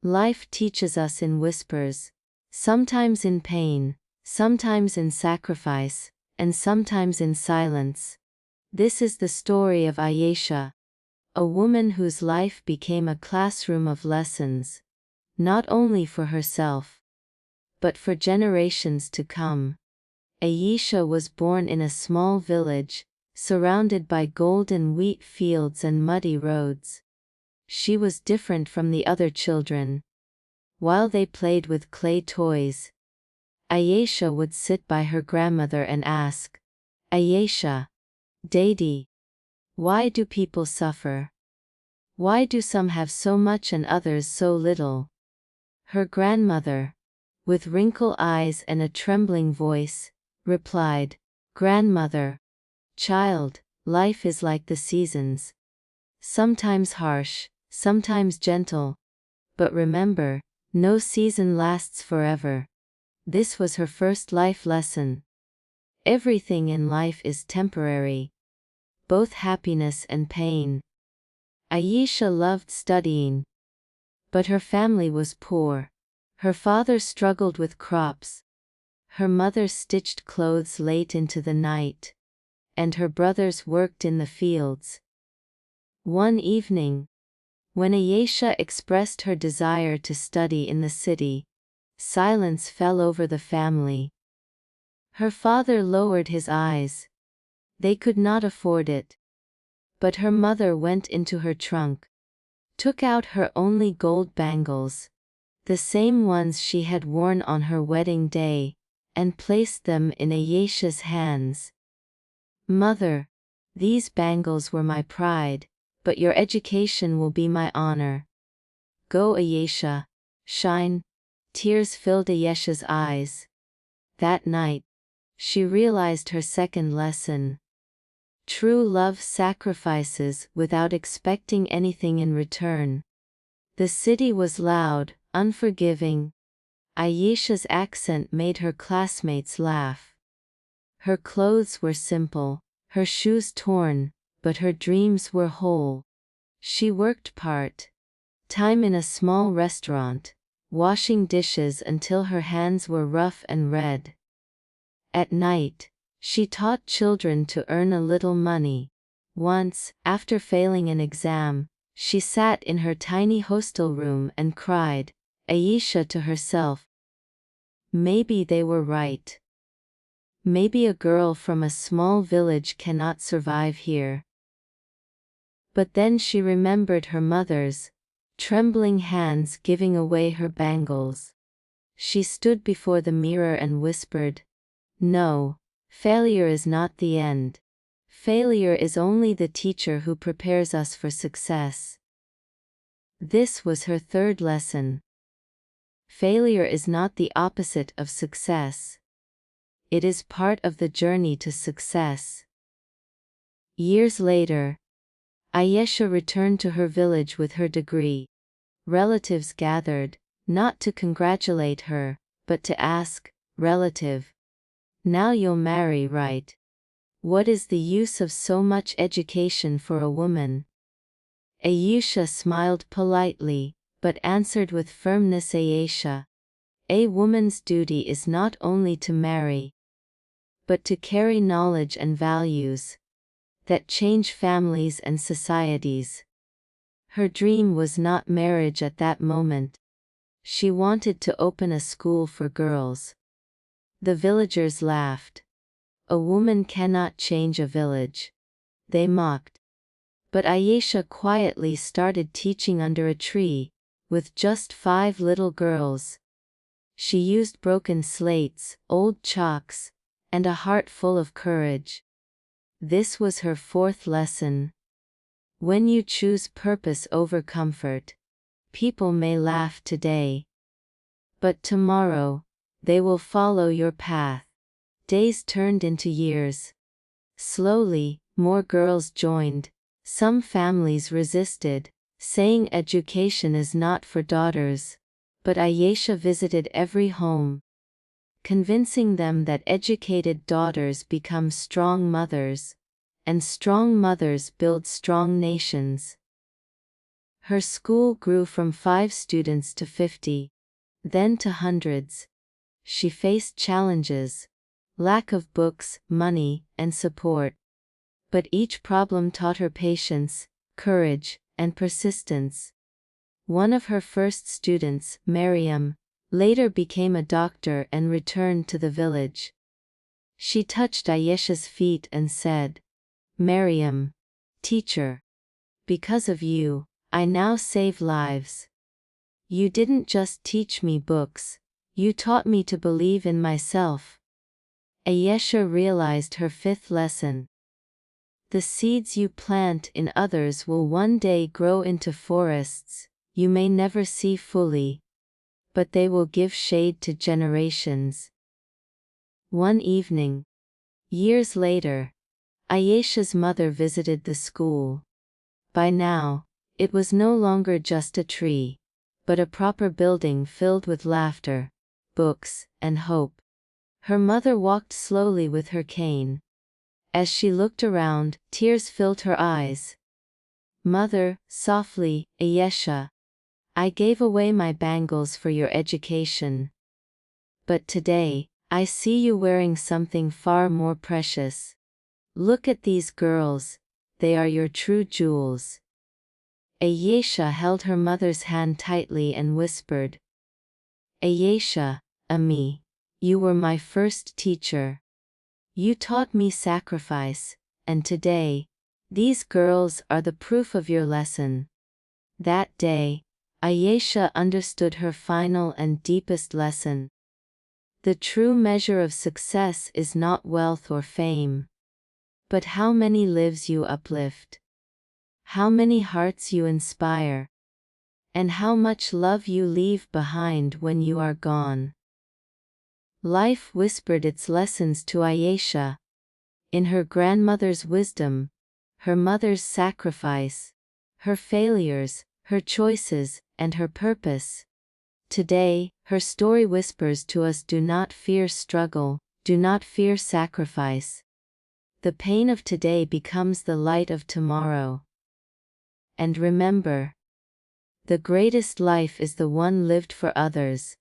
Life teaches us in whispers, sometimes in pain, sometimes in sacrifice, and sometimes in silence. This is the story of Ayesha, a woman whose life became a classroom of lessons, not only for herself, but for generations to come. Ayesha was born in a small village, surrounded by golden wheat fields and muddy roads. She was different from the other children. While they played with clay toys, Ayesha would sit by her grandmother and ask, "Ayesha, Dadi, why do people suffer? Why do some have so much and others so little?" Her grandmother, with wrinkled eyes and a trembling voice, replied, "Grandmother, child, life is like the seasons. Sometimes harsh, sometimes gentle. But remember, no season lasts forever." This was her first life lesson. Everything in life is temporary, both happiness and pain. Ayesha loved studying, but her family was poor. Her father struggled with crops. Her mother stitched clothes late into the night, and her brothers worked in the fields. One evening, when Ayesha expressed her desire to study in the city, silence fell over the family. Her father lowered his eyes. They could not afford it. But her mother went into her trunk, took out her only gold bangles, the same ones she had worn on her wedding day, and placed them in Ayesha's hands. "Mother, these bangles were my pride, but your education will be my honor. Go, Ayesha, shine." Tears filled Ayesha's eyes. That night, she realized her second lesson. True love sacrifices without expecting anything in return. The city was loud, unforgiving. Ayesha's accent made her classmates laugh. Her clothes were simple, her shoes torn, but her dreams were whole. She worked part-time in a small restaurant, washing dishes until her hands were rough and red. At night, she taught children to earn a little money. Once, after failing an exam, she sat in her tiny hostel room and cried, Ayesha to herself. Maybe they were right. Maybe a girl from a small village cannot survive here. But then she remembered her mother's trembling hands giving away her bangles. She stood before the mirror and whispered, "No, failure is not the end. Failure is only the teacher who prepares us for success." This was her third lesson. Failure is not the opposite of success. It is part of the journey to success. Years later, Ayesha returned to her village with her degree. Relatives gathered, not to congratulate her, but to ask, "Relative, now you'll marry, right? What is the use of so much education for a woman?" Ayesha smiled politely, but answered with firmness, "Ayesha, a woman's duty is not only to marry, but to carry knowledge and values that change families and societies." Her dream was not marriage at that moment. She wanted to open a school for girls. The villagers laughed. "A woman cannot change a village," they mocked. But Ayesha quietly started teaching under a tree, with just 5 little girls. She used broken slates, old chalks, and a heart full of courage. This was her fourth lesson. When you choose purpose over comfort, people may laugh today, but tomorrow, they will follow your path. Days turned into years. Slowly, more girls joined. Some families resisted, saying education is not for daughters. But Ayesha visited every home, convincing them that educated daughters become strong mothers, and strong mothers build strong nations. Her school grew from 5 students to 50, then to hundreds. She faced challenges, lack of books, money, and support. But each problem taught her patience, courage, and persistence. One of her first students, Mariam, later became a doctor and returned to the village. She touched Ayesha's feet and said, "Mariam, teacher, because of you, I now save lives. You didn't just teach me books, you taught me to believe in myself." Ayesha realized her 5th lesson. The seeds you plant in others will one day grow into forests you may never see fully, but they will give shade to generations. One evening, years later, Ayesha's mother visited the school. By now, it was no longer just a tree, but a proper building filled with laughter, books, and hope. Her mother walked slowly with her cane. As she looked around, tears filled her eyes. "Mother," softly, "Ayesha, I gave away my bangles for your education. But today, I see you wearing something far more precious. Look at these girls, they are your true jewels." Ayesha held her mother's hand tightly and whispered, "Ayesha, Ami, you were my first teacher. You taught me sacrifice, and today, these girls are the proof of your lesson." That day, Ayesha understood her final and deepest lesson. The true measure of success is not wealth or fame, but how many lives you uplift, how many hearts you inspire, and how much love you leave behind when you are gone. Life whispered its lessons to Ayesha. In her grandmother's wisdom, her mother's sacrifice, her failures, her choices, and her purpose. Today, her story whispers to us: do not fear struggle, do not fear sacrifice. The pain of today becomes the light of tomorrow. And remember, the greatest life is the one lived for others,